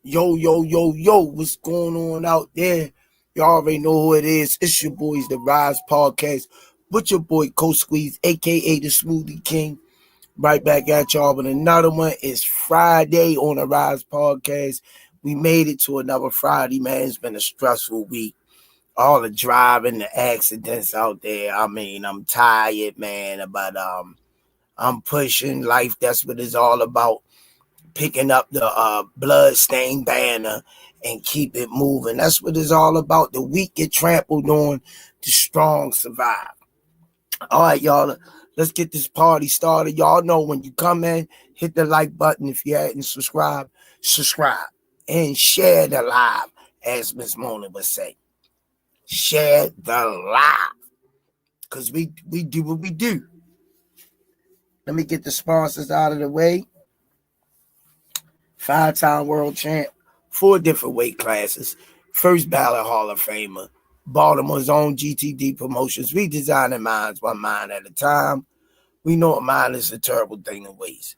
Yo, yo, yo, yo, what's going on out there? Y'all already know who it is. It's your boys, the Rize Podcast, with your boy, Coach Squeeze, a.k.a. the Smoothie King. Right back at y'all with another one. It's Friday on the Rize Podcast. We made it to another Friday, man. It's been a stressful week. All the driving, the accidents out there. I mean, I'm tired, man, but I'm pushing life. That's what it's all about. Picking up the blood-stained banner and keep it moving. That's what it's all about. The weak get trampled on, the strong survive. All right, y'all, let's get this party started. Y'all know when you come in, hit the like button. If you hadn't subscribed, subscribe. And share the live, as Miss Mona would say. Share the live. Because we do what we do. Let me get the sponsors out of the way. 5-time world champ, 4 different weight classes, first ballot Hall of Famer, Baltimore's own GTD Promotions, redesigning minds one mind at a time. We know a mind is a terrible thing to waste.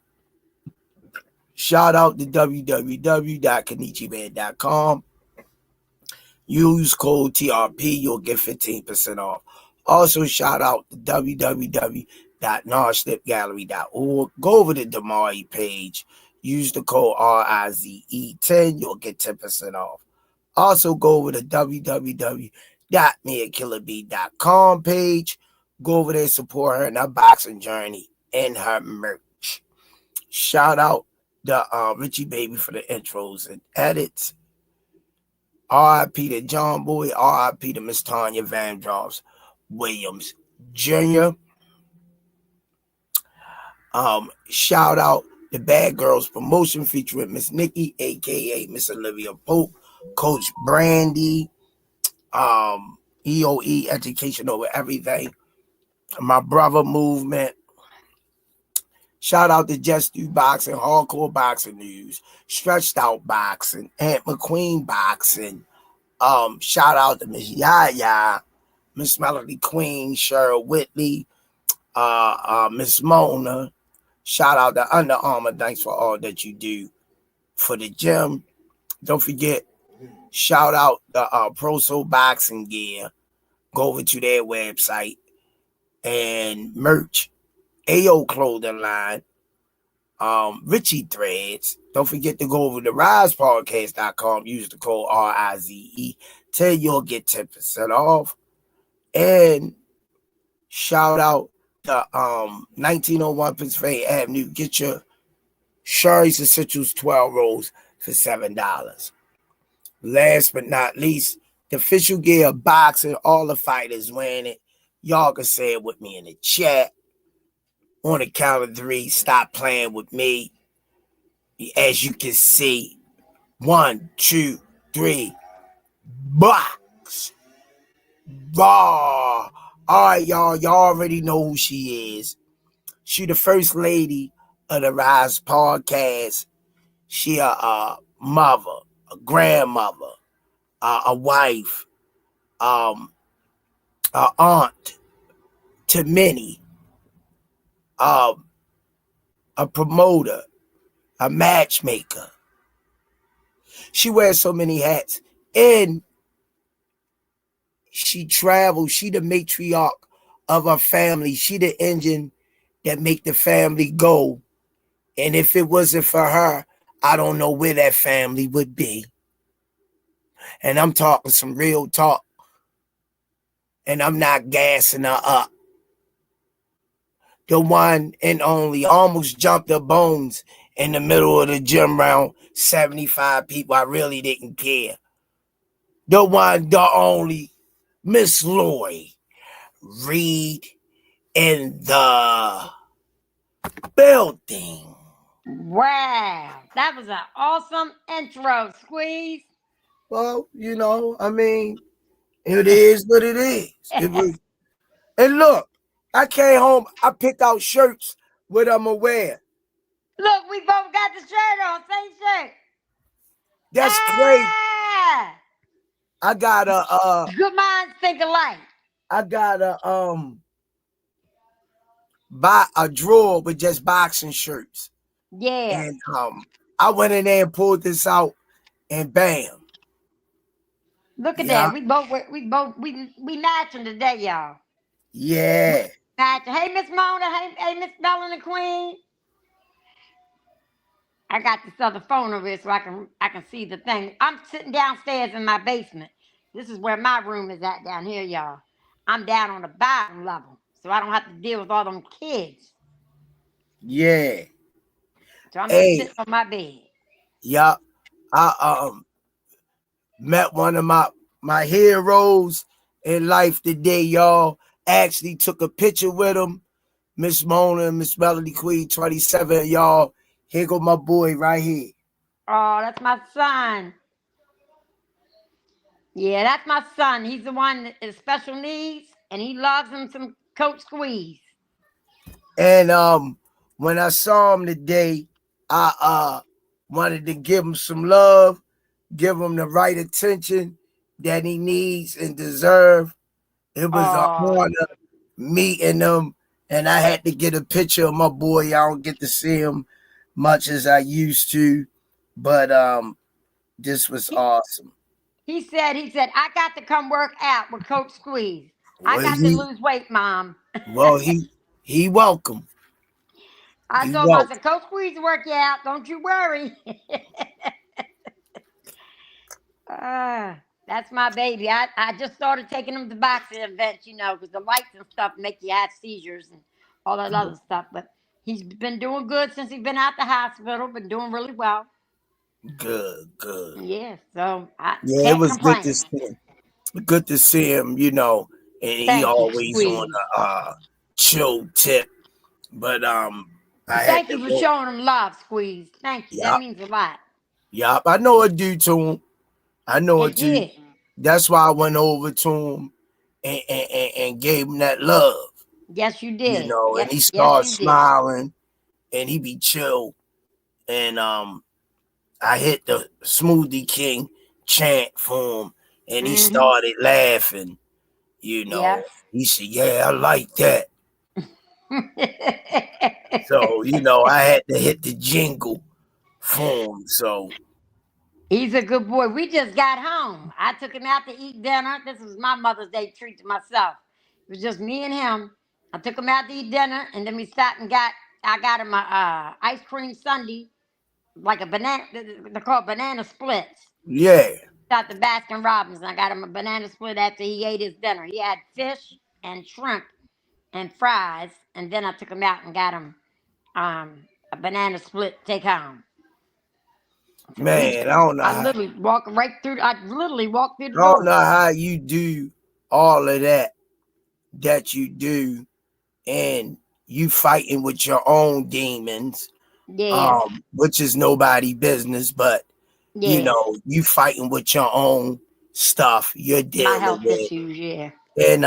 Shout out to www.kenichiman.com. Use code TRP, you'll get 15% off. Also, shout out to www.narslipgallery.org. Go over to the Damari page. Use the code RIZE10. You'll get 10% off. Also, go over to www.nearkillerb.com page. Go over there, support her in her boxing journey and her merch. Shout out to Richie Baby for the intros and edits. R.I.P. to John Boy. R.I.P. to Miss Tanya Vandross Williams Jr. Shout out the Bad Girls Promotion featuring Miss Nikki, a.k.a. Miss Olivia Pope, Coach Brandy, EOE, Education Over Everything, My Brother Movement. Shout out to Just Do Boxing, Hardcore Boxing News, Stretched Out Boxing, Aunt McQueen Boxing. Shout out to Miss Yaya, Miss Melody Queen, Cheryl Whitley, Miss Mona. Shout out to Under Armour. Thanks for all that you do for the gym. Don't forget, shout out the Pro Soul Boxing Gear. Go over to their website and merch. AO Clothing Line. Richie Threads. Don't forget to go over to RizePodcast.com. Use the code RIZE. You'll get 10% off. And shout out the 1901 Pennsylvania Avenue. Get your Sherry's Essentials 12 rolls for $7. Last but not least, the official gear of boxing. All the fighters wearing it. Y'all can say it with me in the chat. On the count of 3, stop playing with me. As you can see, 1, 2, 3, box. Raw. All right, y'all. Y'all already know who she is. She the first lady of the Rize Podcast. She a mother, a grandmother, a wife, a aunt to many, a promoter, a matchmaker. She wears so many hats, and she travels. She the matriarch of her family. She the engine that make the family go. And if it wasn't for her, I don't know where that family would be. And I'm talking some real talk. And I'm not gassing her up. The one and only almost jumped her bones in the middle of the gym round 75 people. I really didn't care. The one, the only, Miss Lorie. Reed in the building. Wow, that was an awesome intro, Squeeze. Well, I mean, it is what it is. And look, I came home, I picked out shirts what I'm gonna wear. Look, we both got the shirt on, same shirt. That's crazy. I got good minds think alike. I got buy a drawer with just boxing shirts. Yeah. And I went in there and pulled this out, and bam. Look at Yeah, that. We matching today, y'all. yeah, Matching. Hey, Miss Mona. Hey, Miss Melanie Queen. I got this other phone over here so I can see the thing. I'm sitting downstairs in my basement. This is where my room is at down here, y'all. I'm down on the bottom level, so I don't have to deal with all them kids. yeah. So I'm just Hey, sitting on my bed. yeah. I met one of my heroes in life today, y'all. Actually took a picture with him. Miss Mona and Miss Melody Queen 27, y'all. Here go my boy right here. Oh, that's my son. Yeah, that's my son. He's the one that is special needs, and he loves him some Coach Squeeze. And when I saw him today, I wanted to give him some love, give him the right attention that he needs and deserve. It was an Oh, honor meeting him, and I had to get a picture of my boy. I don't get to see him much as I used to, but this was he, awesome. he said, I got to come work out with Coach Squeeze. I Well, got to lose weight, Mom. well, he welcome. I He told him, I welcome. said, Coach Squeeze work you out. Don't you worry. That's my baby. I just started taking him to boxing events, because the lights and stuff make you have seizures and all that other stuff. But he's been doing good since he's been out the hospital, been doing really well. Good, good. Yeah, so I Yeah, it can't was good to complain. see him. Good to see him, and he Thank you, always on Squeeze. a chill tip. But I had Thank to you for go. showing him love, Squeeze. Thank you. That Yup, means a lot. yup. I know it do to him. I know it It do. did. That's why I went over to him and gave him that love, Yes, you did. and Yes, he yes, started you did. smiling and he be chill. And I hit the Smoothie King chant for him and he Mm-hmm. started laughing, Yep. He said, yeah, I like that. So, I had to hit the jingle for him. So, He's a good boy. We just got home. I took him out to eat dinner. This was my Mother's Day treat to myself. It was just me and him. I took him out to eat dinner, and then we sat and I got him a ice cream sundae, like a banana. They're called banana splits. yeah, Got the Baskin Robbins, and I got him a banana split after he ate his dinner. He had fish and shrimp and fries, and then I took him out and got him a banana split to take home. So we man, just, I literally walked through the I don't know door. how you do all of that you do, and you fighting with your own demons, Yeah, which is nobody business, but yeah. you fighting with your own stuff you're My dealing health with. issues, yeah. And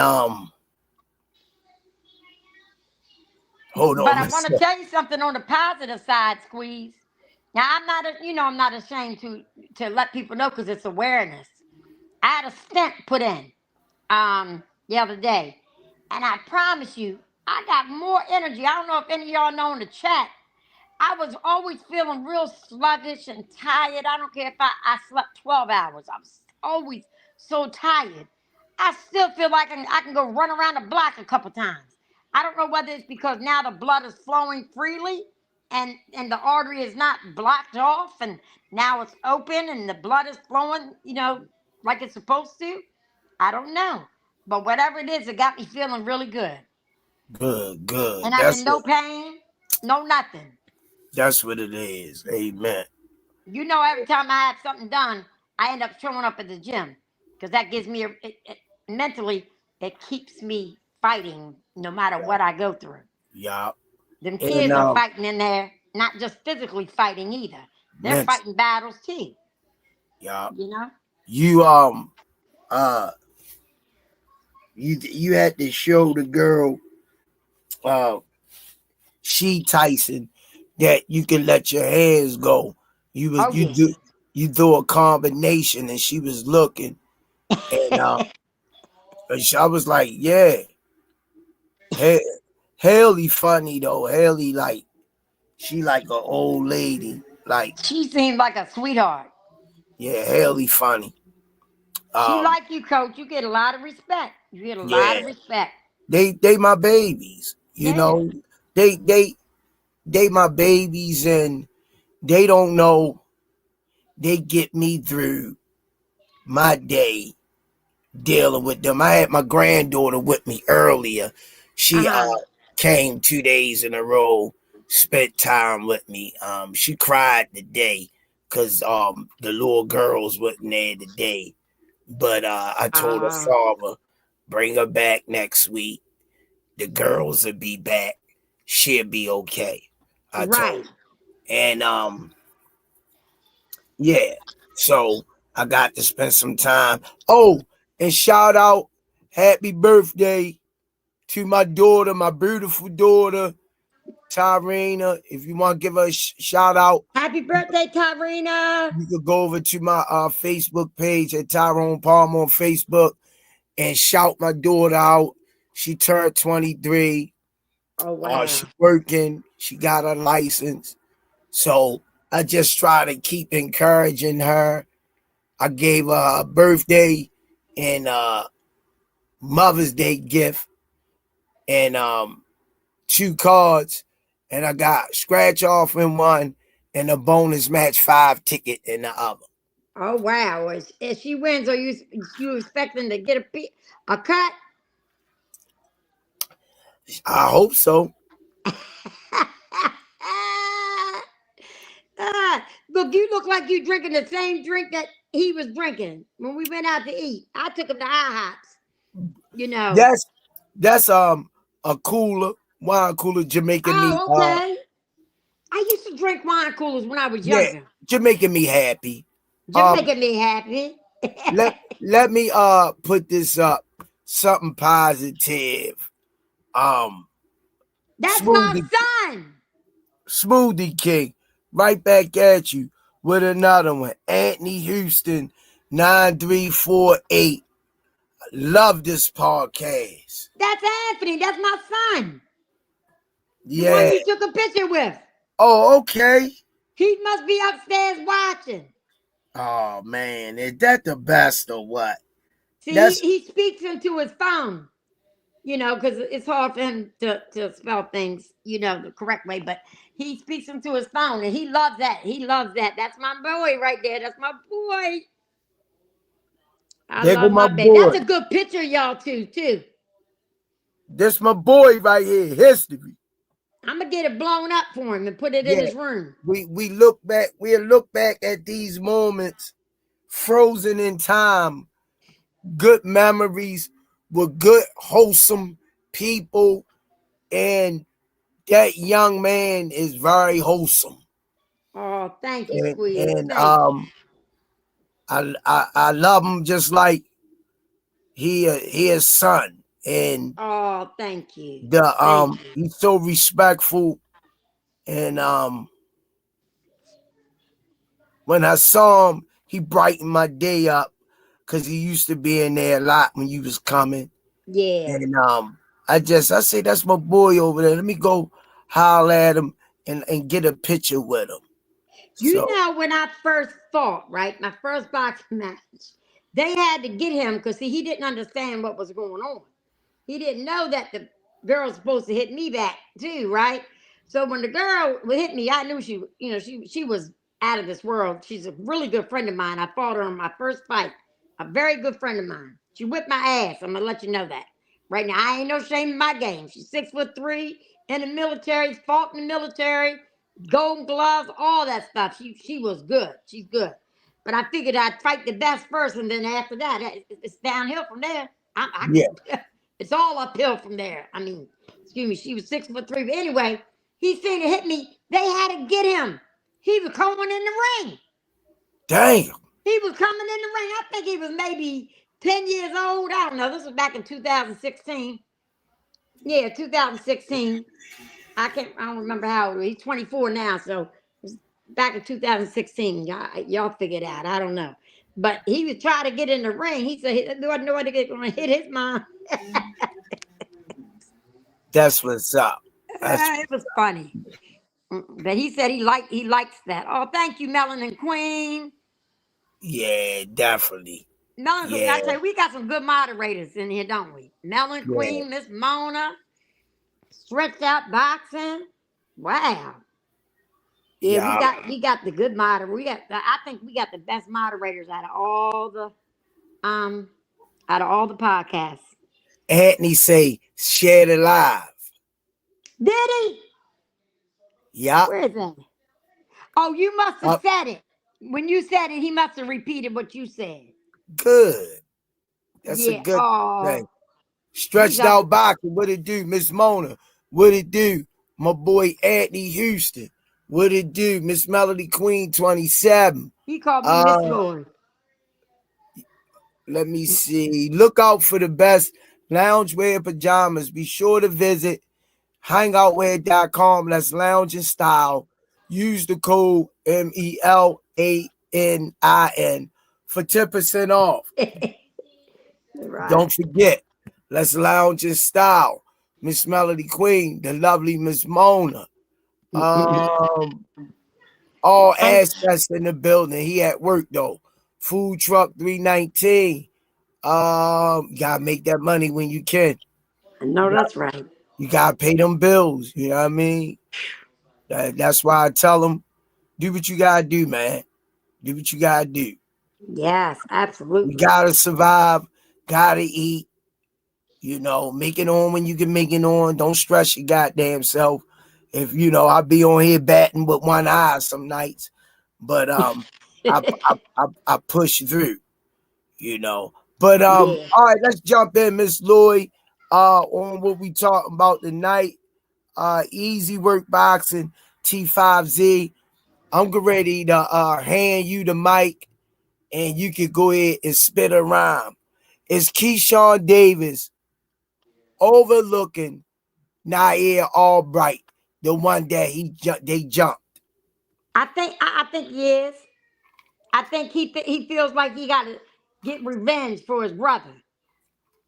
hold But on I a want to second. tell you something on the positive side, Squeeze. Now I'm not ashamed to let people know because it's awareness. I had a stent put in the other day, and I promise you, I got more energy. I don't know if any of y'all know in the chat. I was always feeling real sluggish and tired. I don't care if I slept 12 hours. I was always so tired. I still feel like I can go run around the block a couple times. I don't know whether it's because now the blood is flowing freely and the artery is not blocked off and now it's open and the blood is flowing, like it's supposed to. I don't know. But whatever it is, it got me feeling really good. Good, good. And I'm in no pain, no nothing. That's what it is. Amen. Every time I have something done, I end up showing up at the gym because that gives me mentally, it keeps me fighting no matter Yeah. what I go through. Yeah. Them And kids are fighting in there, not just physically fighting either. They're mental. fighting battles too. Yeah. You know. You uh you had to show the girl uh she Tyson that you can let your hands go. Oh yeah. You do a combination and she was looking and I was like, yeah. Hey, Haley funny though. Haley she like an old lady. Like, She seemed like a sweetheart. Yeah, hella funny. She Um, like you, coach. You get a lot of respect. You get a lot yeah, of respect. they my babies. You Yeah. know, they they they my babies, and they don't know. They get me through my day dealing with them. I had my granddaughter with me earlier. She Uh-huh. came 2 days in a row, spent time with me. She cried today because the little girls wasn't there today. But I told her Uh, father, bring her back next week. The girls will be back. She'll be okay. I told right. her. And yeah. So I got to spend some time. Oh, and shout out, happy birthday to my daughter, my beautiful daughter, Tyrena. If you want to give her a shout out, Happy birthday, Tyrena. you could go over to my Facebook page at Tyrone Palmer on Facebook and shout my daughter out. She turned 23. Oh, wow. She working. She got her license. So I just try to keep encouraging her. I gave her a birthday and Mother's Day gift and 2 cards, and I got scratch off in one and a bonus match 5 ticket in the other. Oh, wow. If she wins, are you expecting to get a cut? I hope so. Look, you look like you drinking the same drink that he was drinking when we went out to eat. I took him to IHOPs, you know. That's a cooler, wine cooler, Jamaican me. Oh, okay. I used to drink wine coolers when I was Yeah, younger. Jamaican me happy. Just Um, making me happy. let me put this up. Something positive. Um, That's my smoothie son. Smoothie King, right back at you with another one. Anthony Houston, 9348. Love this podcast. That's Anthony. That's my son. The one Yeah. you took a picture with. Oh, okay. He must be upstairs watching. Oh man, is that the best or what? See, That's he speaks into his phone, because it's hard for him to spell things, the correct way, but he speaks into his phone and he loves that. He loves that. That's my boy right there. That's my boy. I there go love my my baby. boy. That's a good picture, y'all, too. This my boy right here. History. I'm going to get it blown up for him and put it in Yeah. his room. We look back. We'll look back at these moments, frozen in time. Good memories with good, wholesome people, and that young man is very wholesome. Oh, thank you, And, Squeeze. and Thank you. I love him just like he his son. And Oh, thank you. the Thank you. he's so respectful. And when I saw him, he brightened my day up because he used to be in there a lot when you was coming. Yeah. And I say that's my boy over there. Let me go holler at him and get a picture with him. So When I first fought, right, my first boxing match, they had to get him because, see, he didn't understand what was going on. He didn't know that the girl was supposed to hit me back too, right? So when the girl would hit me, I knew she was out of this world. She's a really good friend of mine. I fought her in my first fight. A very good friend of mine. She whipped my ass. I'm gonna let you know that. Right now, I ain't no shame in my game. She's 6'3", in the military, fought in the military, golden gloves, all that stuff. She was good. She's good. But I figured I'd fight the best first, and then after that, it's downhill from there. yeah, It's all uphill from there. I mean, excuse me, she was 6'3". But anyway, he seen it hit me. They had to get him. He was coming in the ring. damn. He was coming in the ring. I think he was maybe 10 years old. I don't know. This was back in 2016. Yeah, 2016. I don't remember how old. He's 24 now, so it was back in 2016. Y'all figure it out. I don't know. But he was trying to get in the ring. He said he wasn't going to hit his mom. That's what's up. It was funny. But he said he likes that. Oh, thank you, Melanin Queen. Yeah, definitely. Melon Queen, Yeah, I tell you, we got some good moderators in here, don't we? Melon yeah, Queen, Miss Mona, Stretched Out Boxing. Wow. Yeah, we yeah. got the good moderator. I think we got the best moderators um out of all the podcasts. Anthony say share the live. Did he? Yeah. Where is that? Oh, you must have Up said it. When you said it, he must have repeated what you said. good. That's a Yeah. good thing. Oh, he's Stretched up. out boxing. What it do, Miss Mona? What it do? My boy Anthony Houston. What it do, Miss Melody Queen 27. He called me Miss Uh, Lorie. let me see. Look out for the best loungewear pajamas. Be sure to visit hangoutwear.com. That's lounge and style. Use the code MELANIN for 10% off. Right. Don't forget, let's lounge in style. Miss Melody Queen, the lovely Miss Mona. Um, all And assets in the building. He at work though. Food truck 319. Gotta make that money when you can. I know that's right. You gotta pay them bills. You know what I mean? That's why I tell them, do what you gotta do, man. Do what you gotta do. Yes, You absolutely. gotta survive. Gotta eat. You know, make it on when you can make it on. Don't stress your goddamn self. If I be on here batting with one eye some nights, but I push through. You know, but Yeah. all right, let's jump in, Miss Lorie, on what we talking about tonight. Easy work boxing, T5Z. I'm ready to hand you the mic, and you can go ahead and spit a rhyme. It's Keyshawn Davis overlooking Nahir Albright, the one that they jumped. I think he is. I think he feels like he got to get revenge for his brother.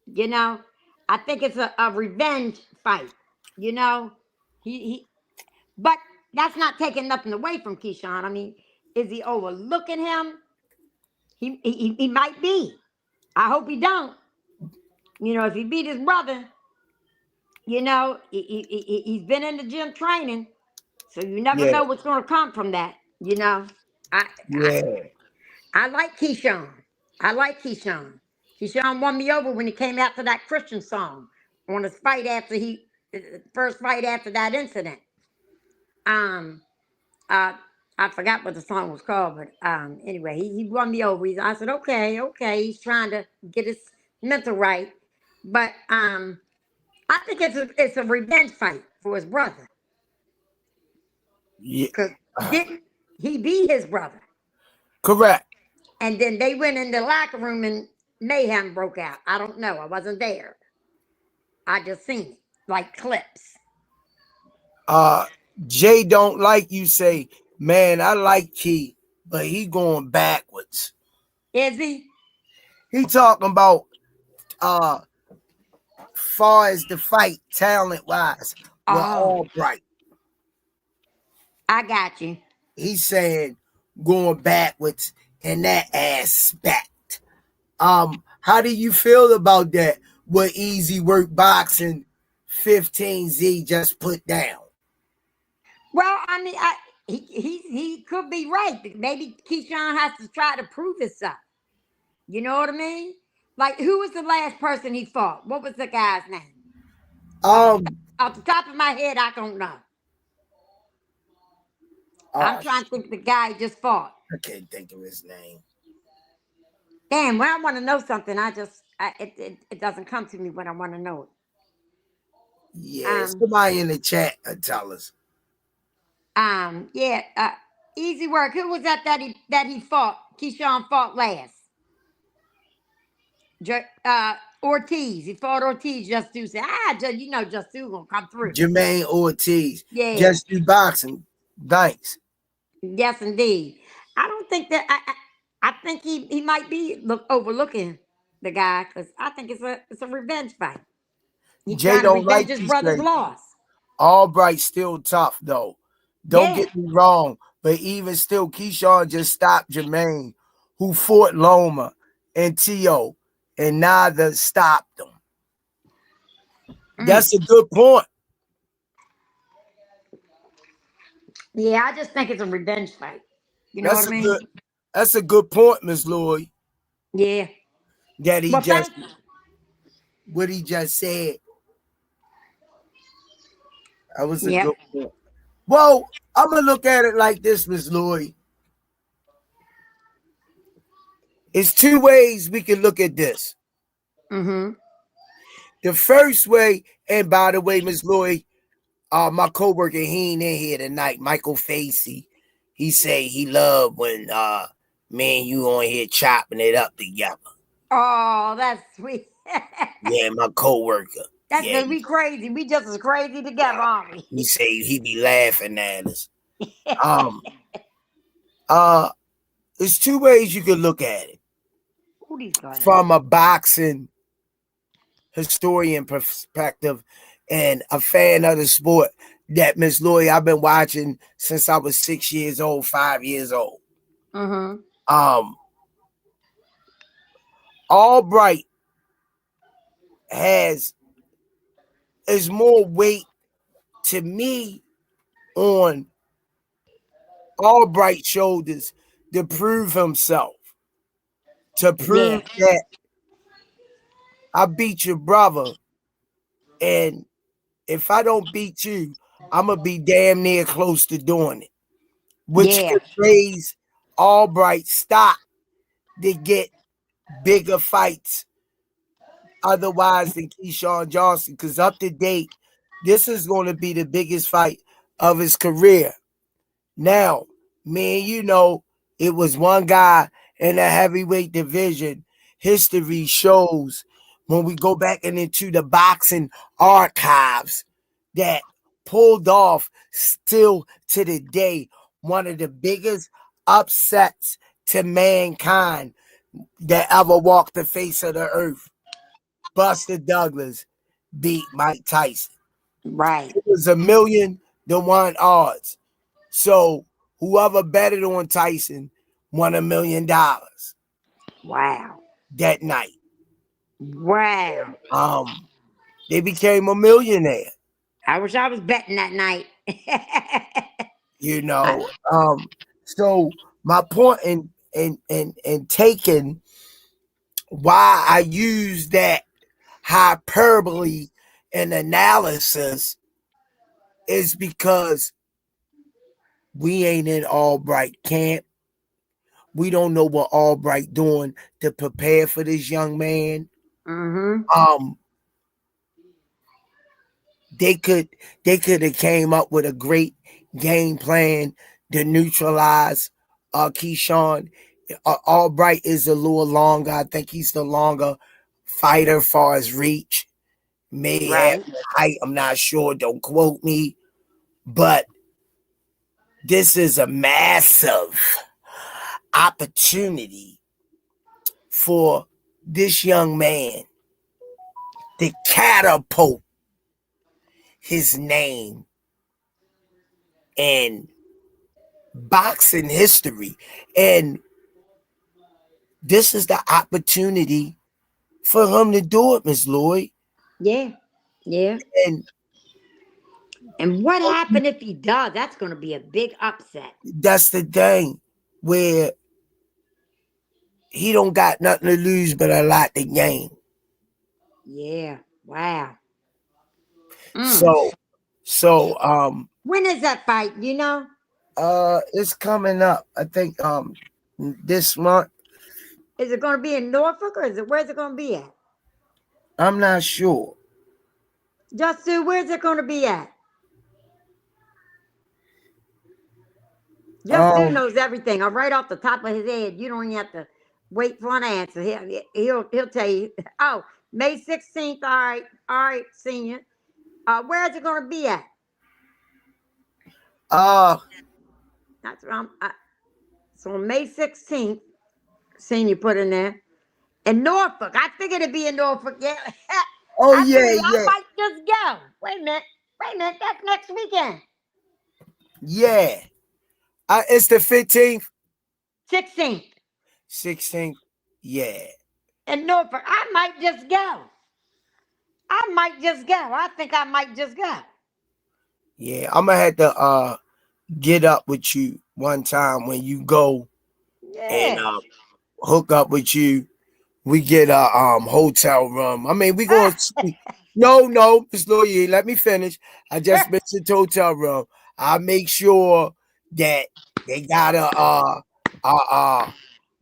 You know, I think it's a revenge fight. You know, he but that's not taking nothing away from Keyshawn. I mean, is he overlooking him? He might be. I hope he don't. If he beat his brother, he's been in the gym training, so you never Yeah, know what's going to come from that. I, I yeah, I like Keyshawn. I like Keyshawn. Keyshawn won me over when he came out to that Christian song on his fight after first fight after that incident. Um, uh, I forgot what the song was called, but anyway, he won me over. I said, okay, he's trying to get his mental right, but I think it's a revenge fight for his brother yeah. because didn't he beat his brother? Correct. And then they went in the locker room and mayhem broke out. I don't know. I wasn't there. I just seen it, like clips. Uh, Jay don't like you say, man, I like Key, but he going backwards. Is he? He talking about uh far as the fight talent wise with Oh, Albright. I got you. He's saying going backwards in that aspect. How do you feel about that? What easy work boxing 15Z just put down? Well, I mean, he could be right. Maybe Keyshawn has to try to prove himself. You know what I mean? Like, who was the last person he fought? What was the guy's name? Um, Off the top of my head, I don't know. I'm oh, trying to think of the guy he just fought. I can't think of his name. Damn, when I want to know something, it doesn't come to me when I want to know it. Yeah, somebody in the chat tell us. Yeah, easy work. Who was that he fought? Keyshawn fought last. Ortiz. He fought Ortiz. Just to say, Just to gonna come through. Jermaine Ortiz. Yeah. Just do boxing. Thanks. Yes, indeed. I don't think that. I think he might be overlooking the guy because I think it's a revenge fight. He's Jay trying to don't like revenge his you brother's say loss. Albright still tough though. Don't Yeah. get me wrong, but even still, Keyshawn just stopped Jermaine who fought Loma and T.O. and neither stopped them. That's a good point. Yeah, I just think it's a revenge fight. You know what I mean? That's a good point, Miss Lorie. Yeah. That Well, thank you. what he just said. That was a Yep. good point. Well, I'm gonna look at it like this, Miss Lorie. It's two ways we can look at this. Mm-hmm. The first way, and by the way, Miss Lorie, my coworker, he ain't in here tonight, Michael Facey. He say he loved when me and you on here chopping it up together. Oh, that's sweet. Yeah, my coworker. That's Yeah, good. We crazy. We just as crazy together, aren't we? he say he be laughing at us. There's two ways you can look at it. From a boxing historian perspective and a fan of the sport that Miss Lorie I've been watching since I was 6 years old, 5 years old. Mm-hmm. Albright is more weight to me on Albright's shoulders to prove himself, to prove that I beat your brother, and if I don't beat you, I'm gonna be damn near close to doing it, which could raise Albright's stock to get bigger fights otherwise than Keyshawn Johnson, because up to date, this is going to be the biggest fight of his career. Now, man, you know, it was one guy in the heavyweight division. History shows when we go back into the boxing archives that pulled off still to the day one of the biggest upsets to mankind that ever walked the face of the earth. Buster Douglas beat Mike Tyson. Right. It was 1,000,000-1 odds. So whoever betted on Tyson won $1 million. Wow. That night. Wow. They became a millionaire. I wish I was betting that night. You know. So my point in taking why I use that hyperbole and analysis is because we ain't in Albright camp. We don't know what Albright doing to prepare for this young man. Mm-hmm. They could have came up with a great game plan to neutralize Keyshawn. Albright is a little longer. I think he's the longer fighter as far as reach. May have height. I'm not sure. Don't quote me. But this is a massive opportunity for this young man to catapult his name in boxing history. And this is the opportunity for him to do it, Miss Lorie. Yeah. Yeah. And what happened if he does? That's going to be a big upset. That's the thing where he don't got nothing to lose but a lot to gain. Yeah. Wow. So when is that fight? You know? It's coming up. I think this month. Is it going to be in Norfolk or where's it going to be at? I'm not sure. Justin, where's it going to be at? Justin knows everything. Right off the top of his head. You don't even have to wait for an answer. He'll tell you. Oh, May 16th. All right, senior. Where is it going to be at? That's what so May 16th, senior put in there. In Norfolk. I figured it'd be in Norfolk. Yeah. I might just go. Wait a minute. That's next weekend. Yeah. It's the 15th. 16th. 16th. Yeah. in Norfolk. I might just go. I think I might just go. Yeah. I'm gonna have to get up with you one time when you go and Yeah. hook up with you. We get a hotel room. I mean, we going to no, Miss Lorie, let me finish. I just mentioned hotel room. I make sure that they got a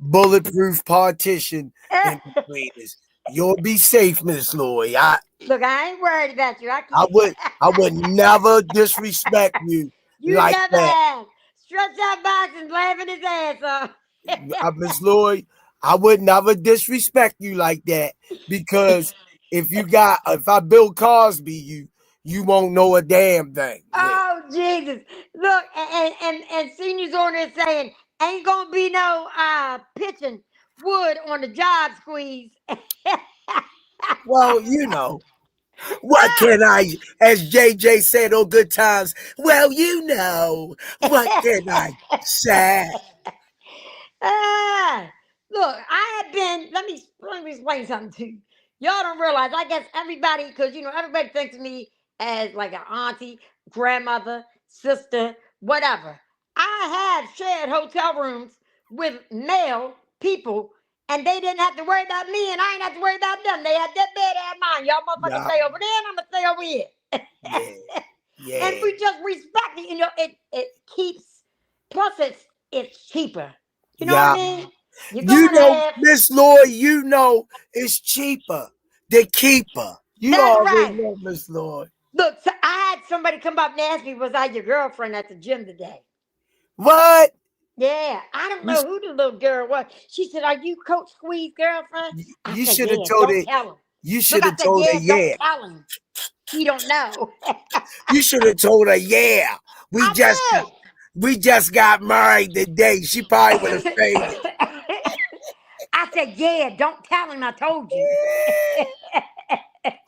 bulletproof partition in between us. You'll be safe, Miss Lorie. Look, I ain't worried about you. I I keep would I would never disrespect you you like never that. have. Stretch out box and laughing his ass off. Miss Lloyd, I would never disrespect you like that because if I Bill Cosby you won't know a damn thing. Yeah. Oh Jesus! Look, and seniors on there saying ain't gonna be no pitching wood on the job squeeze. Well, what can I, as JJ said on Good Times, well, what can I say? Ah, look, I have been. Let me explain something to you. Y'all don't realize. I guess everybody, because everybody thinks of me as like an auntie, grandmother, sister, whatever. I have shared hotel rooms with male people, and they didn't have to worry about me, and I ain't have to worry about them. They had their bed, I had mine. Y'all motherfuckers Yeah, stay over there, and I'm gonna stay over here. yeah, And yeah, we just respect it. It keeps. Plus, it's cheaper. You know what I yeah. mean? You're gonna have. Miss Lloyd, it's cheaper. The keeper. You That's already right. know, Miss Lloyd. Look, so I had somebody come up and ask me, "Was I your girlfriend at the gym today?" What? Yeah, I don't You, know who the little girl was. She said, "Are you Coach Squee's girlfriend?" I you said, should have "Yeah." told Don't it. tell him. You Look, should I have said, told her, "Yeah." Don't yeah. tell him. He don't know. You should have told her, yeah. We just I we just got married today. She probably would have fainted. did. I said, "Yeah." Don't tell him I told you.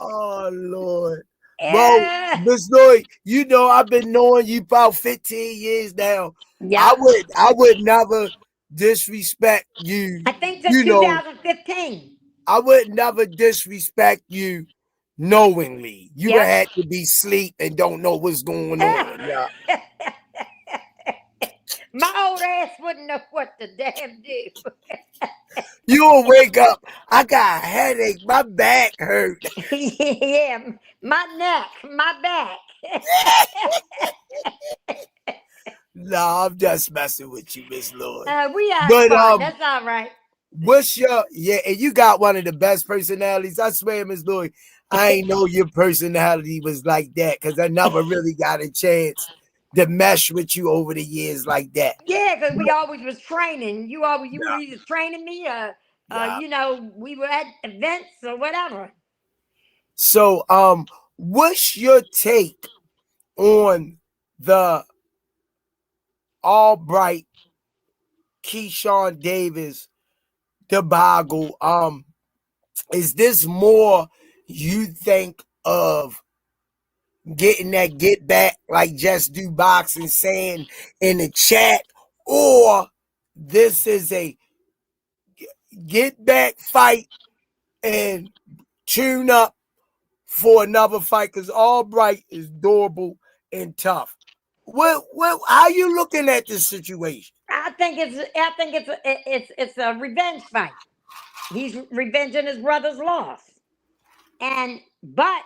Oh Lord. Well, Yeah. Miss Lloyd, I've been knowing you about 15 years now. Yep. I would never disrespect you. I think since You know, 2015. I would never disrespect you knowingly. You would Yep. have to be asleep and don't know what's going on. Yeah. My old ass wouldn't know what to damn do. You'll wake up. I got a headache. My back hurt. Yeah, my neck, my back. No, I'm just messing with you, Miss Lloyd. We had But fun. That's all right. what's your and you got one of the best personalities. I swear, Miss Lloyd, I ain't know your personality was like that because I never really got a chance to mesh with you over the years like that. Yeah, because we But, always was training. You were either training me, yeah. we were at events or whatever. So, what's your take on the Albright Keyshawn Davis debacle? Is this more you think of getting that get back like Just Do Boxing saying in the chat, or this is a get back fight and tune up for another fight? Because Albright is durable and tough. How you looking at this situation? I think it's a revenge fight. He's revenging his brother's loss, but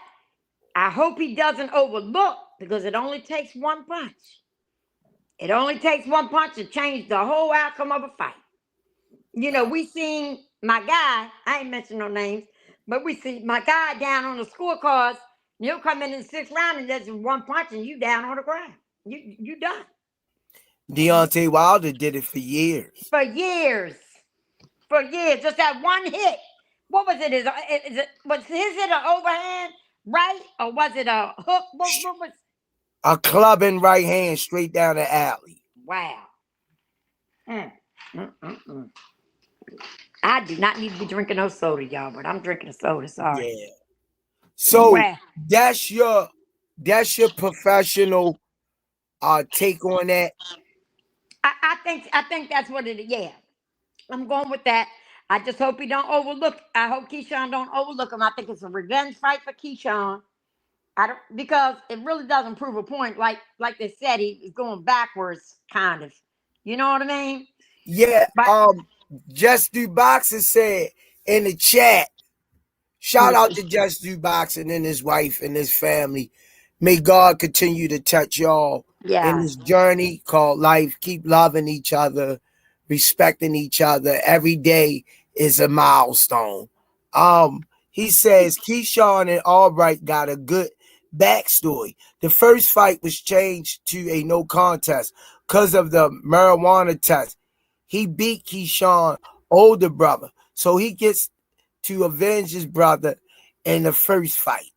I hope he doesn't overlook because it only takes one punch. It only takes one punch to change the whole outcome of a fight. We seen my guy, I ain't mention no names, but we see my guy down on the scorecards. He'll come in the sixth round and there's one punch and you down on the ground. You done. Deontay Wilder did it for years. For years. For years. Just that one hit. What was it? Was his hit an overhand, right? Or was it a hook? What was A clubbing right hand straight down the alley. Wow. Mm. Mm-mm-mm. I do not need to be drinking no soda, y'all, but I'm drinking a soda. Sorry. Yeah. So Wow. that's your professional take on that. I think that's what it is. Yeah. I'm going with that. I just hope he don't overlook. I hope Keyshawn don't overlook him. I think it's a revenge fight for Keyshawn. I don't because it really doesn't prove a point. Like they said, he's going backwards, kind of. You know what I mean? Yeah. But Just Do Boxing said in the chat. Shout out to Just Do Boxing and his wife and his family. May God continue to touch y'all in yeah, this journey called life. Keep loving each other, respecting each other. Every day is a milestone. He says Keyshawn and Albright got a good backstory. The first fight was changed to a no contest because of the marijuana test. He beat Keyshawn, older brother, so he gets to avenge his brother in the first fight.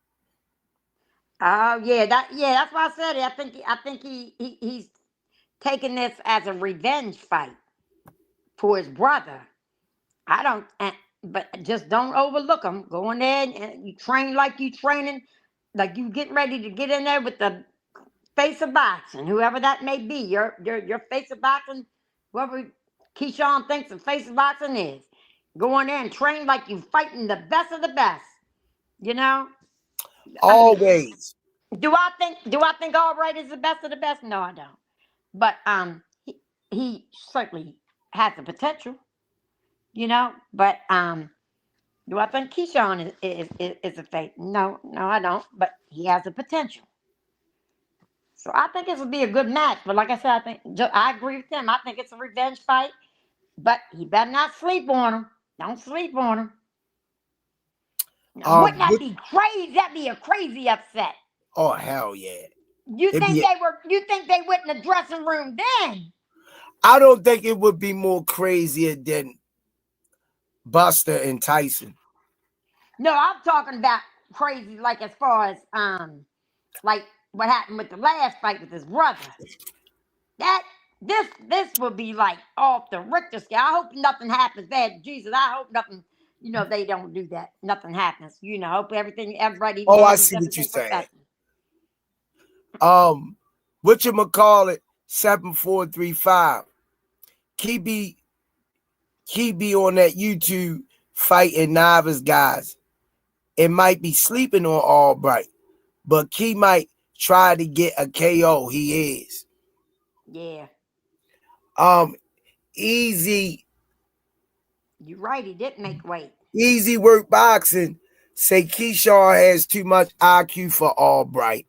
oh yeah, that's why I said it. I think he's taking this as a revenge fight for his brother. I don't, but just don't overlook him. Go in there and you train like you training, like you getting ready to get in there with the face of boxing, whoever that may be. Your face of boxing, whoever Keyshawn thinks the face of boxing is. Go in there and train like you fighting the best of the best. You know, I mean, Always. do I think Albright is the best of the best? No, I don't. But he certainly has the potential. You know, but do I think Keyshawn is a fake? No, no, I don't. But he has the potential. So I think this would be a good match. But like I said, I agree with him. I think it's a revenge fight. But he better not sleep on him. Don't sleep on him. Now, wouldn't that be crazy? That'd be a crazy upset. Oh hell yeah! You think they were? You think they went in the dressing room then? I don't think it would be more crazier than Buster and Tyson. No, I'm talking about crazy, like as far as like what happened with the last fight with his brother. That this would be like off the Richter scale. I hope nothing happens bad. Jesus, I hope nothing. They don't do that. Nothing happens. Hope everybody Oh, I handles see what you're everything saying. professionally. Whatchamacallit 7435. Keep be on that YouTube fighting novice guys. It might be sleeping on Albright, but Key might try to get a KO. He is. Yeah. Easy. You're right. He didn't make weight. Easy Work Boxing say Keyshawn has too much IQ for Albright.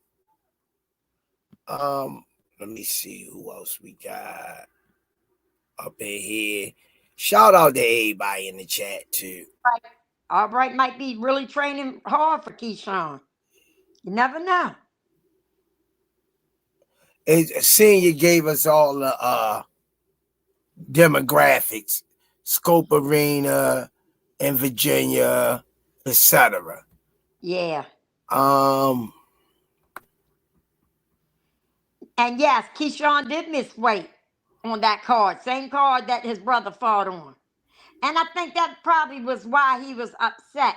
Let me see who else we got up in here. Shout out to everybody in the chat too. Right. Albright might be really training hard for Keyshawn. You never know. Senior gave us all the demographics, Scope Arena in Virginia, etc. Yeah. And yes, Keyshawn did miss weight on that card. Same card that his brother fought on. And I think that probably was why he was upset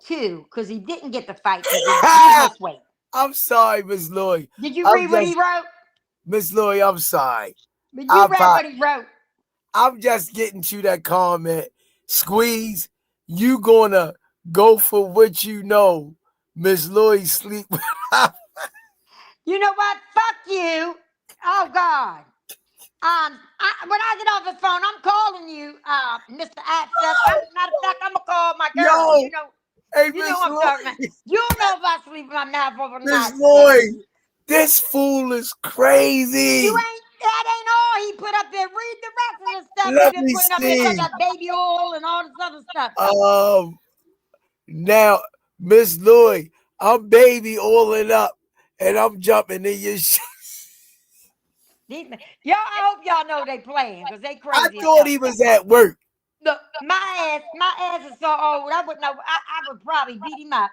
too, because he didn't get the fight because he did miss weight. I'm sorry, Miss Lorie. Did you read what he wrote? Miss Lorie, I'm sorry. But you read what he wrote. I'm just getting to that comment. Squeeze, you gonna go for what you know. Miss Lorie sleep with You know what? Fuck you. Oh God. When I get off the phone, I'm calling you, Mr. Access. Matter of fact, I'm gonna call my girl. Yo, hey, you know what I'm talking about. You don't know if I sleep with my mouth overnight. Miss Lorie, this fool is crazy. That ain't all he put up there. Read the rest of the stuff Let he's me putting up see. there. Got baby oil and all this other stuff. Now, Miss Lorie, I'm baby oiling up and I'm jumping in your shit. I hope y'all know they playing because they crazy. I thought he was at work. Look, my ass is so old. I wouldn't know. I would probably beat him up.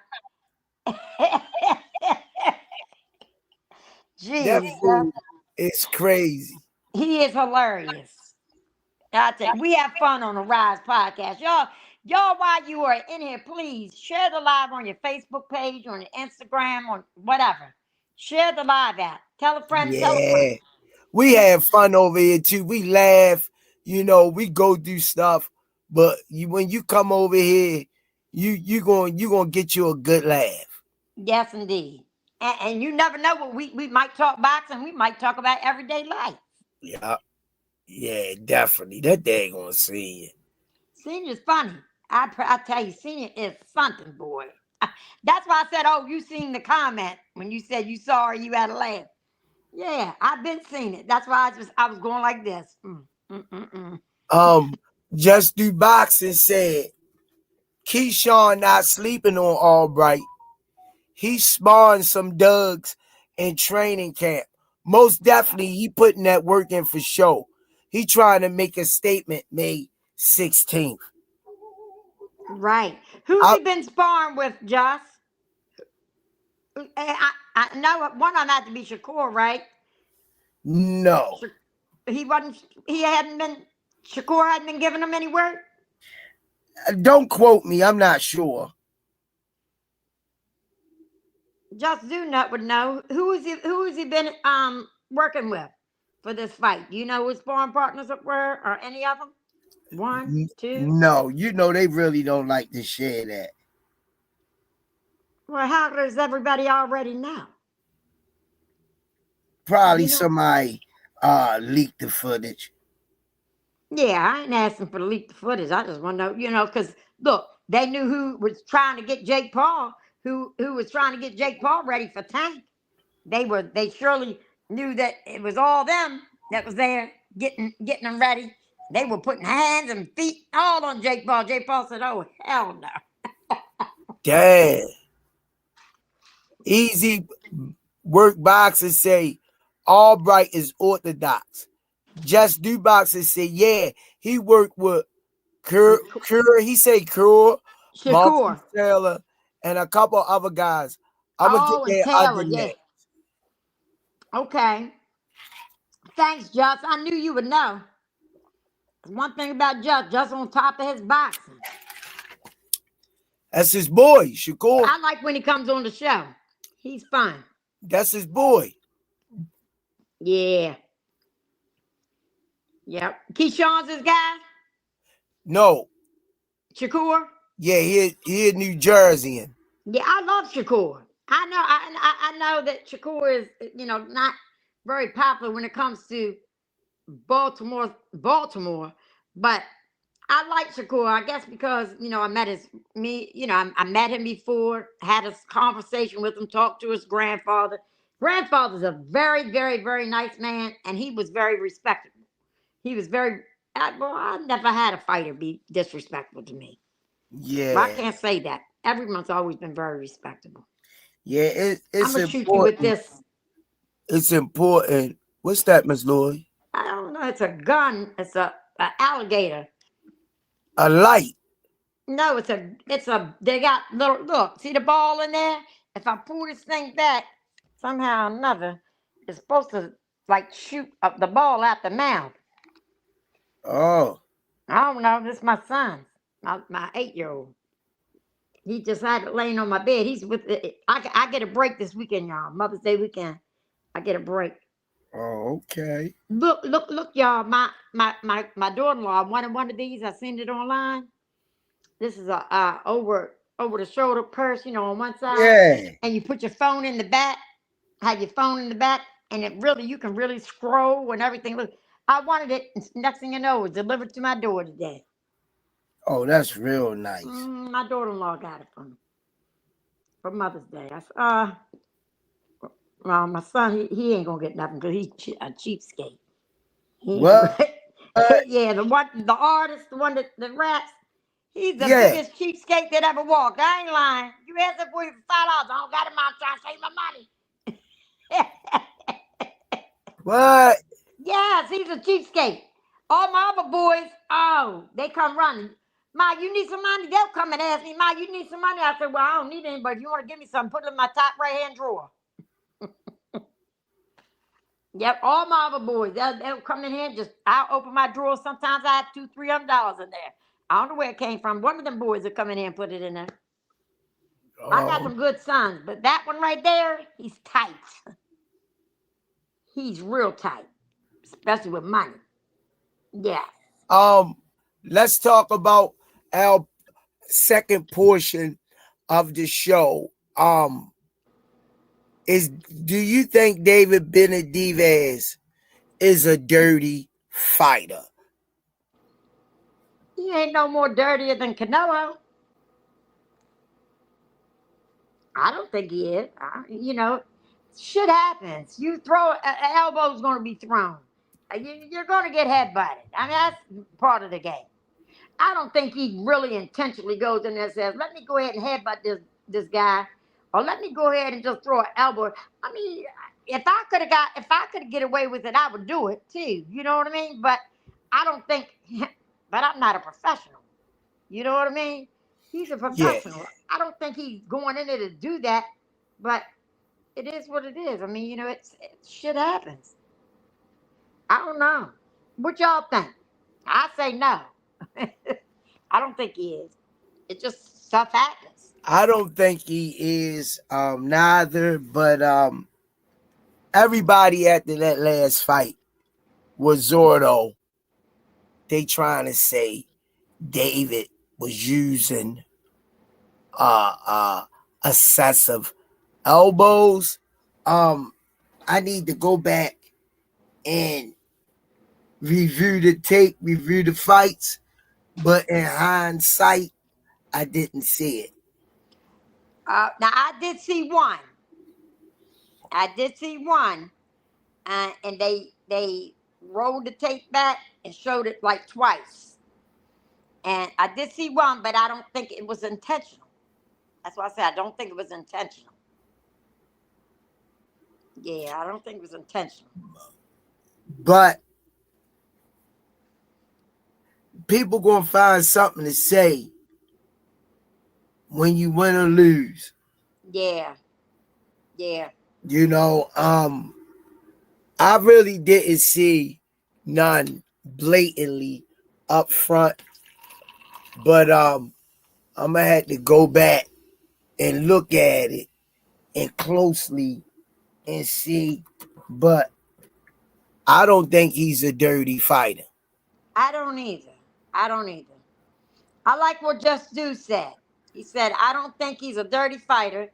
Jeez, that fool is crazy. He is hilarious. I tell you, we have fun on the Rize podcast. Y'all, while you are in here, please share the live on your Facebook page, on your Instagram, on whatever. Share the live out. Tell a friend, tell a friend. We have fun over here too. We laugh. we go through stuff, but when you come over here, you gonna get you a good laugh. Yes, indeed. And you never know what we might talk boxing. We might talk about everyday life. Yeah, yeah, definitely. That they ain't gonna see it. Senior's funny. I tell you, Senior is something, boy. That's why I said, oh, you seen the comment when you said you saw her, you had a laugh. Yeah, I've been seeing it. That's why I was going like this. Just do boxing said Keyshawn not sleeping on Albright. He spawned some Dougs in training camp. Most definitely, he putting that work in for show. He trying to make a statement May 16th. Right. Who's he been sparring with, Joss? I know one of them had to be Shakur, right? No. He wasn't. He hadn't been. Shakur hadn't been giving him any work. Don't quote me. I'm not sure. Just Zunut would know. Who has he been working with for this fight? Do you know who his sparring partners were, or any of them? One, two. No, they really don't like to share that. Well, how does everybody already know? Probably somebody leaked the footage. Yeah, I ain't asking for to leak the footage. I just want to know, because look, they knew who was trying to get Jake Paul, who was trying to get Jake Paul ready for Tank. They surely knew that it was all them that was there getting them ready. They were putting hands and feet all on Jake Paul. Jake Paul said, "Oh hell no." Damn. Easy work boxers say Albright is orthodox. Just do boxers say, yeah, he worked with Cure. He say Cure, Marcus Taylor, and a couple other guys. I'm gonna get their other names. Okay. Thanks, Just. I knew you would know. One thing about Just on top of his boxing. That's his boy, Shakur. I like when he comes on the show. He's fun. That's his boy. Yeah. Yep. Keyshawn's his guy? No. Shakur? Yeah, he a New Jerseyan. Yeah, I love Shakur. I know that Shakur is, not very popular when it comes to Baltimore, but I like Shakur, I guess because, I met him before, had a conversation with him, talked to his grandfather. Grandfather's a very, very, very nice man, and he was very respectable. He was very, I never had a fighter be disrespectful to me. Yeah. Well, I can't say that. Everyone's always been very respectable. Yeah, it's I'm going to shoot you with this. It's important. What's that, Miss Lorie? I don't know. It's a gun. It's a alligator. A light. No, they got look, see the ball in there? If I pull this thing back, somehow or another, it's supposed to shoot up the ball out the mouth. Oh. I don't know. This is my son, my 8-year-old. He just had it laying on my bed. He's with it. I get a break this weekend, y'all. Mother's Day weekend. I get a break. Oh, okay. Look, y'all. My daughter-in-law wanted one of these. I seen it online. This is a over the shoulder purse, on one side. Yeah. And you put your phone in the back. Have your phone in the back, and you can really scroll and everything. Look, I wanted it. Next thing you know, it was delivered to my door today. Oh, that's real nice. My daughter-in-law got it for Mother's Day. I said, well, my son, he ain't gonna get nothing because he's a cheapskate. What? Yeah, the artist, the one that raps, he's the biggest cheapskate that ever walked. I ain't lying. You ask that boy for $5, I don't got him out trying to save my money. What? Yes, he's a cheapskate. All my other boys, they come running. Ma, you need some money? They'll come and ask me, Ma, you need some money? I said, well, I don't need any, but if you want to give me something, put it in my top right-hand drawer. Yep, all my other boys, they'll come in here, I'll open my drawer. Sometimes I have $200-$300 in there. I don't know where it came from. One of them boys will come in here and put it in there. Oh. I got some good sons, but that one right there, he's tight. He's real tight, especially with money. Yeah. Let's talk about our second portion of the show. Do you think David Benevidez is a dirty fighter? He ain't no more dirtier than Canelo. I don't think he is. Shit happens. You throw an elbow's going to be thrown. You're going to get headbutted. I mean, that's part of the game. I don't think he really intentionally goes in there and says, "Let me go ahead and headbutt this guy," or "Let me go ahead and just throw an elbow." I mean, if I could get away with it, I would do it too. You know what I mean? But I don't think. But I'm not a professional. You know what I mean? He's a professional. Yeah. I don't think he's going in there to do that. But it is what it is. I mean, shit happens. I don't know. What y'all think? I say no. I don't think he is. It just stuff happens. I don't think he is neither, but everybody after that last fight was Zordo. They trying to say David was using excessive elbows. I need to go back and review the tape, review the fights, but in hindsight, I didn't see it. Now I did see one. And they rolled the tape back and showed it like twice. And I did see one, but I don't think it was intentional. That's why I said I don't think it was intentional. Yeah, I don't think it was intentional. But people gonna find something to say when you win or lose. Yeah. I really didn't see none blatantly up front, but I'm gonna have to go back and look at it and closely and see. But I don't think he's a dirty fighter. I don't either. I like what Just Do said. He said, "I don't think he's a dirty fighter.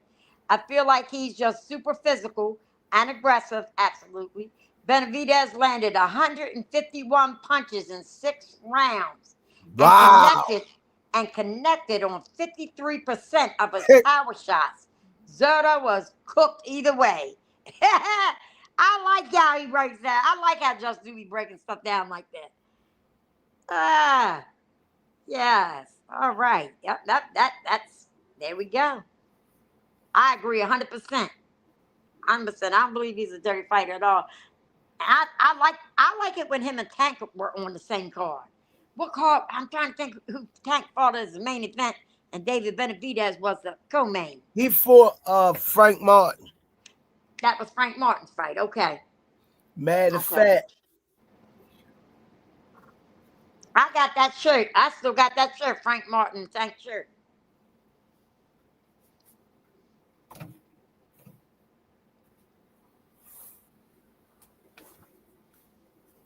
I feel like he's just super physical and aggressive." Absolutely. Benavidez landed 151 punches in 6 rounds and Wow. connected on 53% of his power shots. Zerda was cooked either way. I like how he breaks that. I like how Just Do be breaking stuff down like that. Yes. All right. Yep. That's there we go. I agree 100%. 100%. I don't believe he's a dirty fighter at all. I like it when him and Tank were on the same card. What card? I'm trying to think who Tank fought as the main event, and David Benevidez was the co-main. He fought Frank Martin. That was Frank Martin's fight. Okay. Matter of fact, I got that shirt. I still got that shirt, Frank Martin Tank shirt.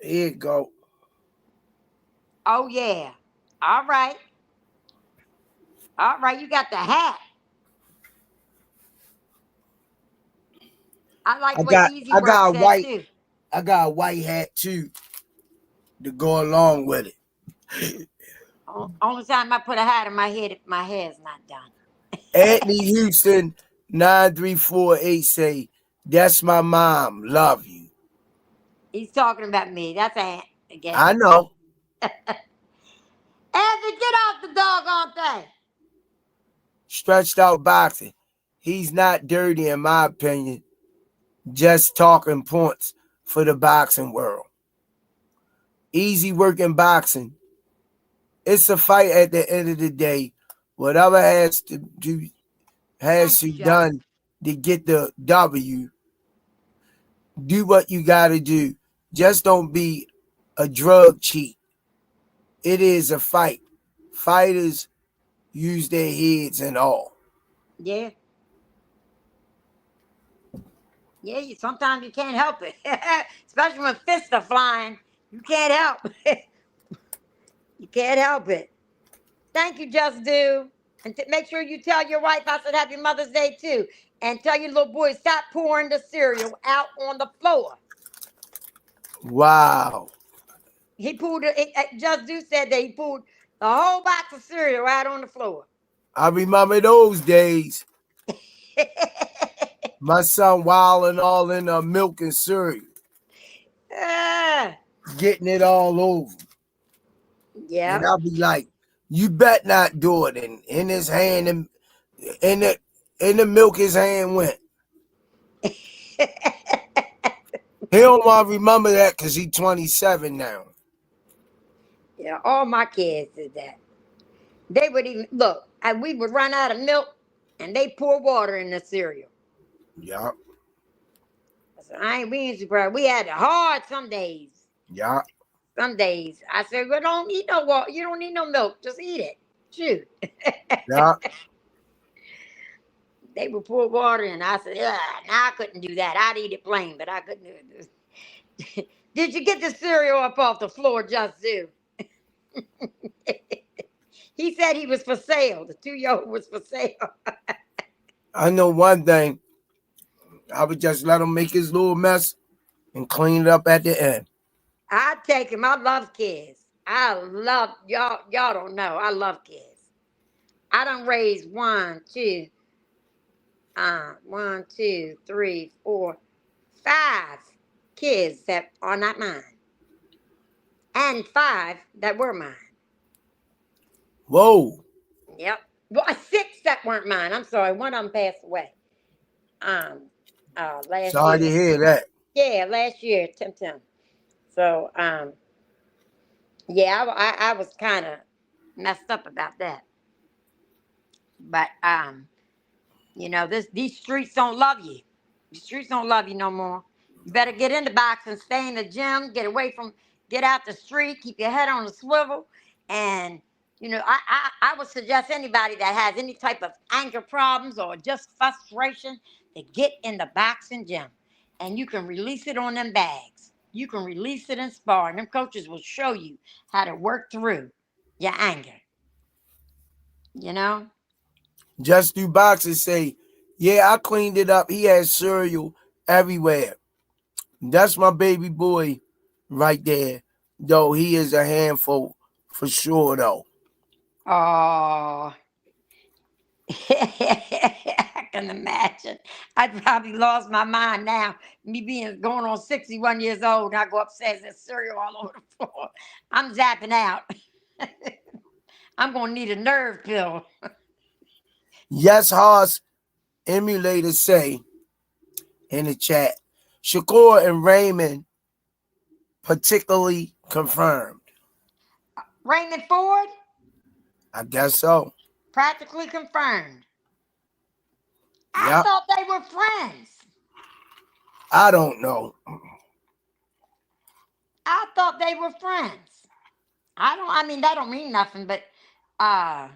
here you go. Oh yeah. All right. You got the hat. I like what Easy Work said too. I got a white hat too to go along with it. Only time I put a hat on my head if my hair's not done. Anthony Houston 9348 say, "That's my mom. Love you." He's talking about me. That's Ant again. I know. Anthony, get off the doggone thing. Stretched out boxing. He's not dirty in my opinion. Just talking points for the boxing world. Easy working boxing. It's a fight at the end of the day. Whatever has to be done to get the W. Do what you got to do. Just don't be a drug cheat. It is a fight. Fighters use their heads and all. Yeah. Yeah, sometimes you can't help it. Especially when fists are flying. You can't help it. Can't help it. Thank you, Just Do. And make sure you tell your wife I said Happy Mother's Day too. And tell your little boy stop pouring the cereal out on the floor. Wow. He pulled it. Just Do said that he pulled the whole box of cereal out on the floor. I remember those days. My son wilding all in milk and cereal. Getting it all over. Yeah. And I'll be like, you bet not do it. And in his hand, and in the milk, his hand went. He don't want to remember that because he's 27 now. Yeah, all my kids did that. They would even look, and we would run out of milk, and they pour water in the cereal. Yeah. So we ain't surprised. We had it hard some days. Yeah. Some days. I said, well, don't eat no water. You don't need no milk. Just eat it. Shoot. Yeah. They would pour water in. I said, now I couldn't do that. I'd eat it plain, but I couldn't do it. Did you get the cereal up off the floor, Just Do? He said he was for sale. The 2-year-old was for sale. I know one thing. I would just let him make his little mess and clean it up at the end. I take him. I love kids. I love y'all. Y'all don't know. I love kids. I done raised 1, 2, 3, 4, 5 kids that are not mine, and 5 that were mine. Whoa. Yep. Well, 6 that weren't mine. I'm sorry. One of them passed away. Last Sorry year. to hear that. Yeah, last year, Tim. So, yeah, I was kind of messed up about that. But, these streets don't love you. The streets don't love you no more. You better get in the box and stay in the gym. Get out the street. Keep your head on the swivel. And, I would suggest anybody that has any type of anger problems or just frustration to get in the boxing gym. And you can release it on them bags. You can release it in sparring. Them coaches will show you how to work through your anger. Just Do boxing say, yeah, I cleaned it up. He had cereal everywhere. That's my baby boy right there. Though he is a handful for sure, though. Oh, I can imagine. I probably lost my mind now. Me going on 61 years old, and I go upstairs and cereal all over the floor. I'm zapping out. I'm gonna need a nerve pill. Yes, Haas emulators say in the chat, Shakur and Raymond particularly confirmed. Raymond Ford? I guess so. Practically confirmed. I Yep. thought they were friends. I don't know. I thought they were friends. That don't mean nothing, but I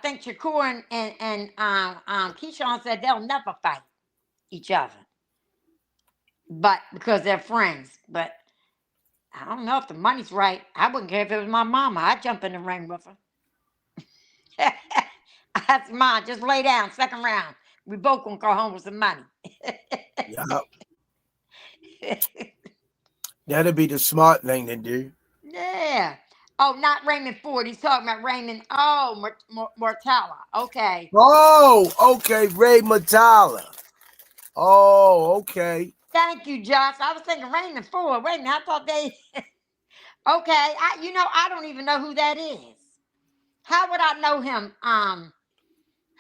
think Shakur and Keyshawn said they'll never fight each other. But because they're friends. But I don't know if the money's right. I wouldn't care if it was my mama. I'd jump in the ring with her. I said, Mom, just lay down, second round. We both gonna go home with some money. Yep. That'd be the smart thing to do. Yeah. Oh, not Raymond Ford. He's talking about Raymond. Oh, Mortala. Okay. Oh, okay. Ray Matala. Oh, okay. Thank you, Josh. I was thinking Raymond Ford. Wait a minute. I thought they. Okay. I don't even know who that is. How would I know him?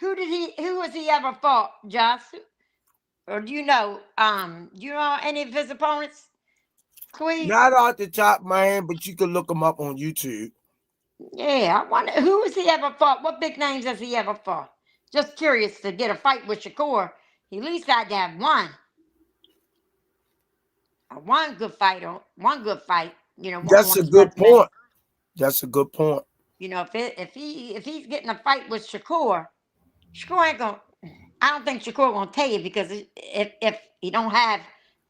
Who has he ever fought, Josh? Or do you know any of his opponents? Please. Not off the top of my head, but you can look him up on YouTube. Yeah, I wonder who has he ever fought? What big names has he ever fought? Just curious to get a fight with Shakur. He at least had to have one. One good fight. That's a good point. That's a good point. If he's getting a fight with Shakur ain't gonna. I don't think Shakur gonna take it because if he don't have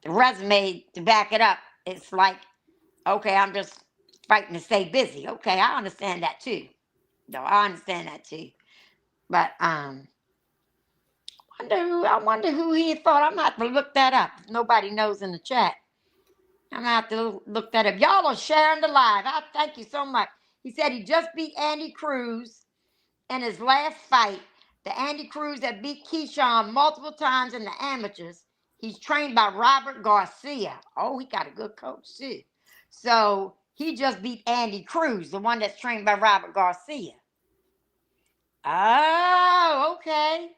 the resume to back it up, it's like, okay, I'm just fighting to stay busy. Okay, I understand that too. No, I understand that too. But I wonder who he thought. I'm gonna have to look that up. If nobody knows in the chat, I'm gonna have to look that up. Y'all are sharing the live. I thank you so much. He said he just beat Andy Cruz in his last fight. The Andy Cruz that beat Keyshawn multiple times in the amateurs. He's trained by Robert Garcia. Oh, he got a good coach too. So he just beat Andy Cruz, the one that's trained by Robert Garcia. Oh, okay.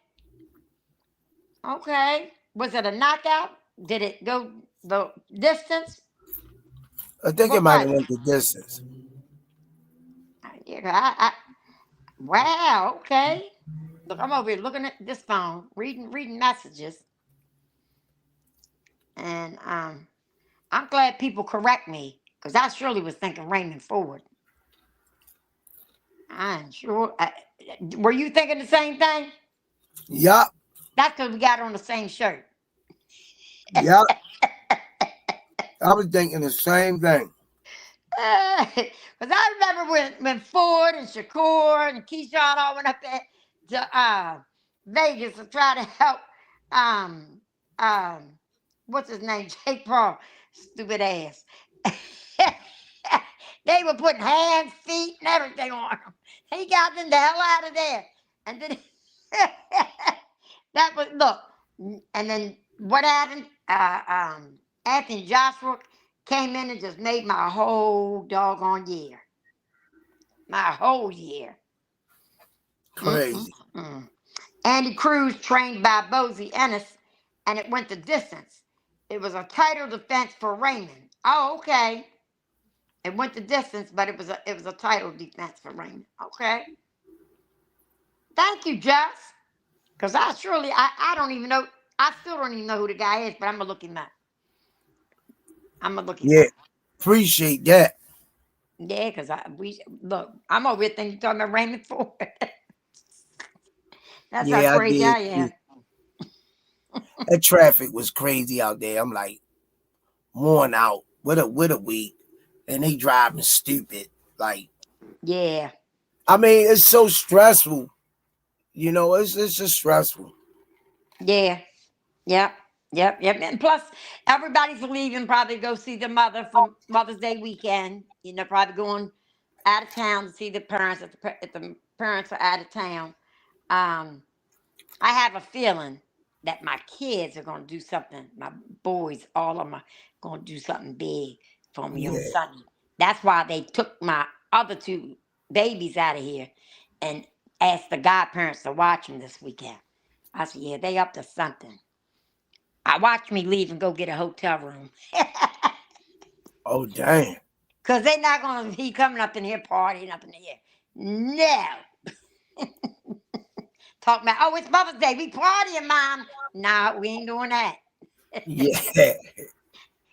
Okay. Was it a knockout? Did it go the distance? I think it might have went the distance. Yeah, wow, okay. Look, I'm over here looking at this phone, reading messages. And I'm glad people correct me, because I surely was thinking Raymond Ford. I'm sure. Were you thinking the same thing? Yup. That's because we got on the same shirt. Yup. I was thinking the same thing. Because I remember when Ford and Shakur and Keyshawn all went up there to Vegas to try to help, um, um, what's his name? Jake Paul. Stupid ass. They were putting hands, feet, and everything on him. He got them the hell out of there. And then that was, look, and then what happened? Anthony Joshua came in and just made my whole doggone year. My whole year. Crazy. Andy Cruz trained by Bozy Ennis, and it went the distance. It was a title defense for Raymond. Oh, okay. It went the distance, but it was a title defense for Raymond. Okay. Thank you, Jess. Because I don't even know. I still don't even know who the guy is, but I'm gonna look him up. Yeah. Appreciate that. Yeah, because look, I'm over here thinking you're talking about Raymond Ford. That's how crazy I am. That traffic was crazy out there. I'm like, worn out. With a week. And they driving stupid. Like, yeah. I mean, it's so stressful. You know, it's just stressful. Yeah. Yep. And plus, everybody's leaving probably go see the mother for Mother's Day weekend. You know, probably going out of town to see the parents if the parents are out of town. I have a feeling that my kids are going to do something. My boys, all of them, are going to do something big for me on Sunday. That's why they took my other two babies out of here and asked the godparents to watch them this weekend. I said, yeah, they up to something. I watch me leave and go get a hotel room. Oh, damn. Because they're not going to be coming up in here partying up in here. No. Talking about, oh, it's Mother's Day. We partying, Mom. Nah, we ain't doing that. Yeah.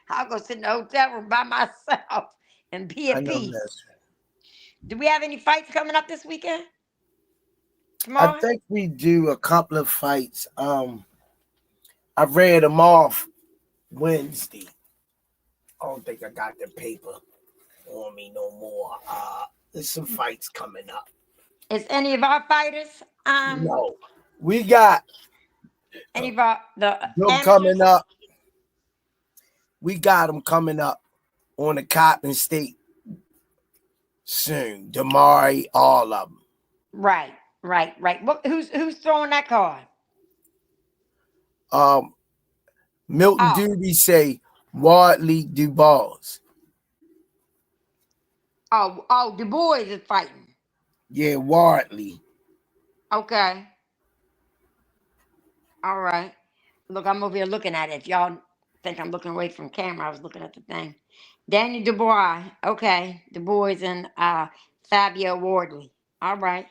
I'll go sit in the hotel room by myself and be at peace. Do we have any fights coming up this weekend? Tomorrow? I think we do a couple of fights. I read them off Wednesday. I don't think I got the paper on me no more. There's some fights coming up. Is any of our fighters? No. We got any of our them coming up. We got them coming up on the Cotton State soon. Damari, all of them. Right. Who's throwing that card? Milton Doobie say Wardley Dubois. Oh, Du Bois is fighting. Yeah, Wardley. Okay. All right. Look, I'm over here looking at it. If y'all think I'm looking away from camera, I was looking at the thing. Danny Dubois. Okay. Du Bois and Fabio Wardley. All right.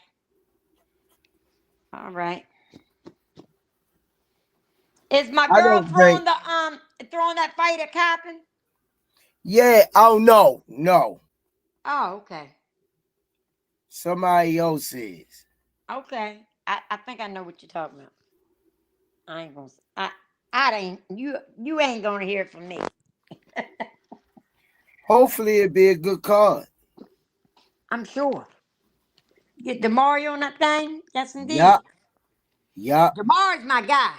Is my girl throwing that fight at Coppin? Yeah. Oh no. Oh, okay. Somebody else is. Okay. I think I know what you're talking about. I ain't gonna. I ain't. You ain't gonna hear it from me. Hopefully it'll be a good card. I'm sure. Get Damari on that thing? Yes, indeed. Yup. Yup. Damari's my guy.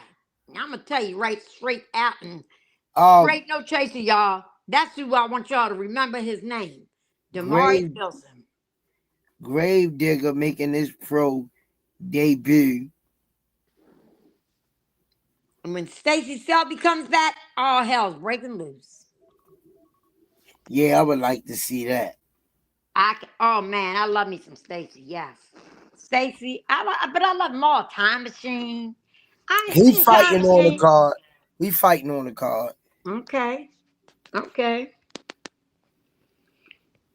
I'm going to tell you right straight out and straight no chaser, y'all. That's who I want y'all to remember his name. Damari Wilson. Grave Digger making his pro debut. And when Stacey Selby comes back, all hell's breaking loose. Yeah, I would like to see that. Oh man, I love me some Stacey. Yes, Stacey. But I love them all. Time Machine. I ain't He seen Time fighting on the Machine. card. We fighting on the card. Okay.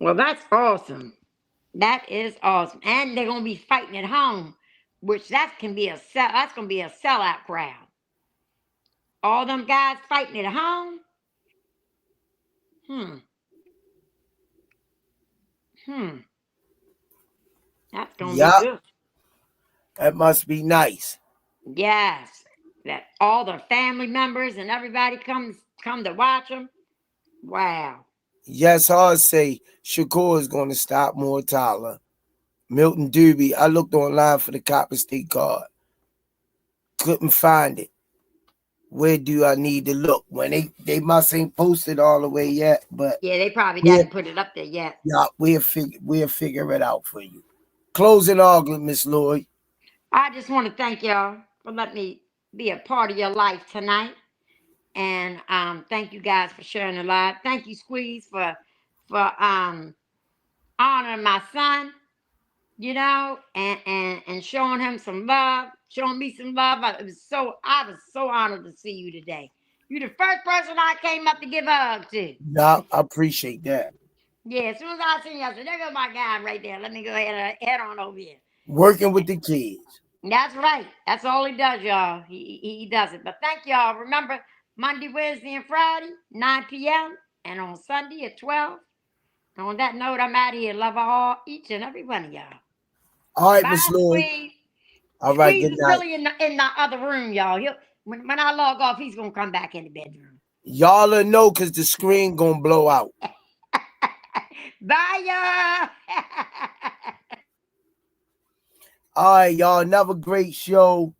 Well, that's awesome. That is awesome, and they're gonna be fighting at home, which that's gonna be a sellout crowd. All them guys fighting at home. That's gonna be good. That must be nice. Yes, that all the family members and everybody come to watch them. Wow. Yes, hard say Shakur is going to stop Mortala. Milton Doobie. I looked online for the Copper State card. Couldn't find it. Where do I need to look? When they must ain't posted all the way yet, but yeah, they probably didn't put it up there yet. Yeah, we'll figure it out for you. Closing argument, Miss Lorie. I just want to thank y'all for letting me be a part of your life tonight. And thank you guys for sharing the live. Thank you, Squeeze, for honoring my son, and showing him some love, showing me some love. I was so honored to see you today. You're the first person I came up to give a hug to. Yeah, I appreciate that. Yeah, as soon as I seen you, I said, there goes my guy right there. Let me go ahead and head on over here. Working with the kids. That's right. That's all he does, y'all. He does it. But thank y'all. Remember, Monday, Wednesday, and Friday, 9 p.m. and on Sunday at 12. And on that note, I'm out of here. Love all, each and every one of y'all. All right, Miss Lorie. All right, Squeeze good is night. really in the other room, y'all. When I log off, he's going to come back in the bedroom. Y'all will know because the screen going to blow out. Bye, y'all. All right, y'all. Another great show.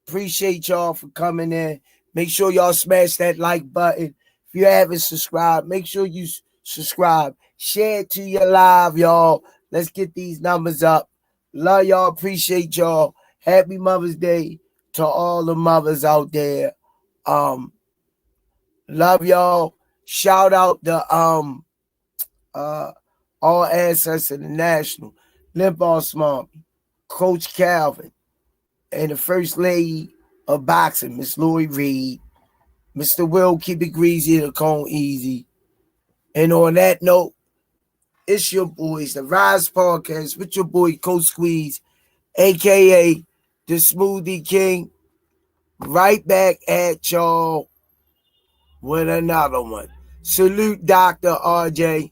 Appreciate y'all for coming in. Make sure y'all smash that like button. If you haven't subscribed, make sure you subscribe. Share it to your live, y'all. Let's get these numbers up. Love y'all. Appreciate y'all. Happy Mother's Day to all the mothers out there. Love y'all. Shout out to all ancestors of the National. Limbaugh Smarmy, Coach Calvin, and the First Lady of Boxing, Miss Lorie Reed. Mr. Will, keep it greasy, the cone easy. And on that note, it's your boys, the Rize Podcast with your boy, Coach Squeeze, a.k.a. the Smoothie King. Right back at y'all with another one. Salute Dr. RJ.